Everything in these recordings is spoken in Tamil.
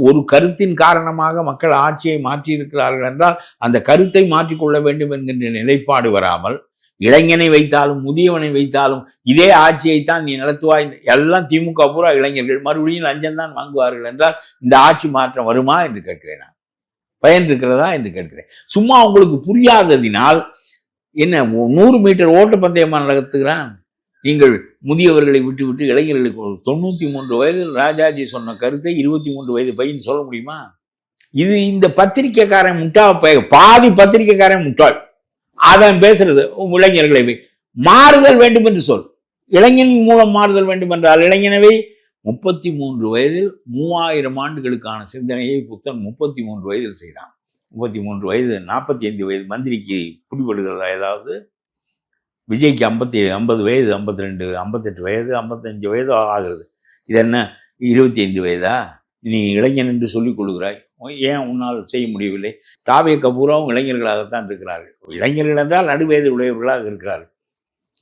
ஒரு கருத்தின் காரணமாக மக்கள் ஆட்சியை மாற்றியிருக்கிறார்கள் என்றால் அந்த கருத்தை மாற்றிக்கொள்ள வேண்டும் என்கின்ற நிலைப்பாடு வராமல், இளைஞனை வைத்தாலும் முதியவனை வைத்தாலும் இதே ஆட்சியைத்தான் நீ நடத்துவாய், எல்லாம் திமுக பூரா இளைஞர்கள் மறுபடியும் லஞ்சம் தான் வாங்குவார்கள் என்றால் இந்த ஆட்சி மாற்றம் வருமா என்று கேட்கிறேன். நான் பயன் இருக்கிறதா என்று கேட்கிறேன். சும்மா உங்களுக்கு புரியாததினால் என்ன 100 மீட்டர் ஓட்டப்பந்தயமா நடத்துகிறான்? நீங்கள் முதியவர்களை விட்டு இளைஞர்களுக்கு 93 வயதில் ராஜாஜி சொன்ன கருத்தை 23 வயது பையன் சொல்ல முடியுமா? இது இந்த பத்திரிகைக்காரன் பாதி பத்திரிகைக்காரன் முட்டாள். அதான் பேசுறது. இளைஞர்களை மாறுதல் வேண்டும் என்று சொல். இளைஞனின் மூலம் மாறுதல் வேண்டும் என்றால் இளைஞனவை 33 வயதில் 3000 ஆண்டுகளுக்கான சிந்தனையை புத்தன் 33 வயதில் செய்தான். 33 வயது 45 வயது மந்திரிக்கு குடிபடுகிறதா? ஏதாவது விஜய்க்கு 50 வயது, 52, 58 வயது, 55 வயது ஆகிறது. இது என்ன 25 வயதா? நீ இளைஞன் என்று சொல்லிக் கொள்கிறாய். ஏன் உன்னால் செய்ய முடியவில்லை? தாவே கபூராவும் இளைஞர்களாகத்தான் இருக்கிறார்கள். இளைஞர்கள் என்றால் நடுவயது உடையவர்களாக இருக்கிறார்கள்.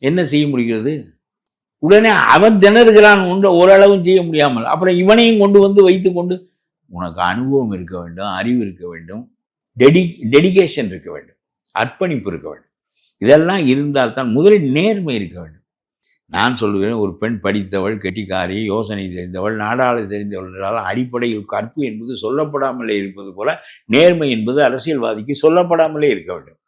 என்ன செய்ய முடிகிறது? உடனே அவன் திணறுகிறான், ஓரளவும் செய்ய முடியாமல். அப்புறம் இவனையும் கொண்டு வந்து வைத்து கொண்டு, உனக்கு அனுபவம் இருக்க வேண்டும், அறிவு இருக்க வேண்டும், டெடிகேஷன் இருக்க வேண்டும், அர்ப்பணிப்பு இருக்க வேண்டும். இதெல்லாம் இருந்தால் தான் முதலில் நேர்மை இருக்க வேண்டும். நான் சொல்லுவேன், ஒரு பெண் படித்தவள், கெட்டிக்காரி, யோசனை தெரிந்தவள், நாடாள தெரிந்தவள் என்றால் அடிப்படையில் கற்பு என்பது சொல்லப்படாமலே இருப்பது போல நேர்மை என்பது அரசியல்வாதிக்கு சொல்லப்படாமலே இருக்க வேண்டும்.